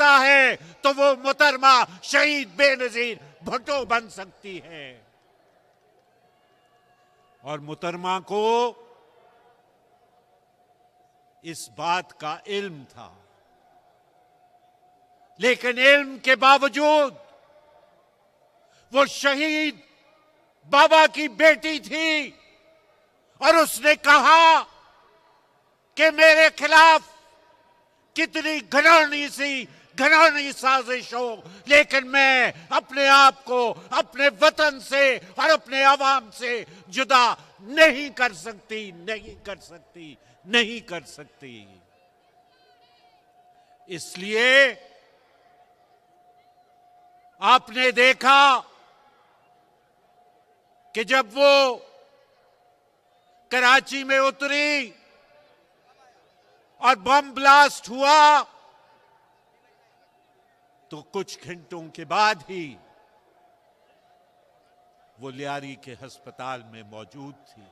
सकता है तो वो मोहतरमा शहीद बेनजीर भुट्टो बन सकती है। और मोहतरमा को इस बात का इल्म था, लेकिन इल्म के बावजूद वो शहीद बाबा की बेटी थी और उसने कहा कि मेरे खिलाफ कितनी घिनौनी साजिश हो, लेकिन मैं अपने आप को अपने वतन से और अपने अवाम से जुदा नहीं कर सकती, नहीं कर सकती, नहीं कर सकती। इसलिए आपने देखा कि जब वो कराची में उतरी और बम ब्लास्ट हुआ तो कुछ घंटों के बाद ही वो लियारी के अस्पताल में मौजूद थी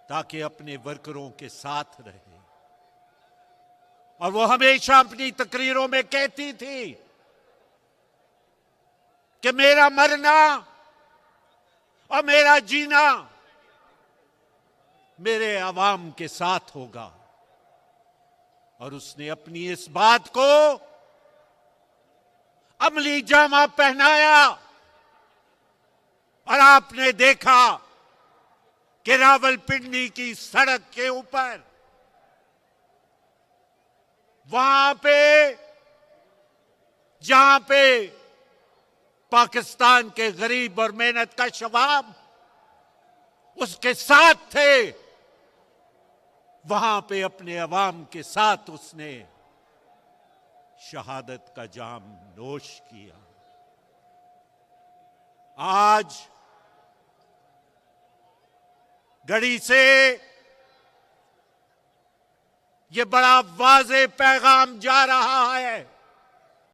ताकि अपने वर्करों के साथ रहे। और वो हमेशा अपनी तकरीरों में कहती थी कि मेरा मरना और मेरा जीना मेरे अवाम के साथ होगा। और उसने अपनी इस बात को अमली जामा पहनाया और आपने देखा कि रावलपिंडी की सड़क के ऊपर वहां पे जहां पे पाकिस्तान के गरीब और मेहनत का शबाब उसके साथ थे, वहां पे अपने अवाम के साथ उसने शहादत का जाम नोश किया। आज गढ़ी से ये बड़ा वाज़े पैगाम जा रहा है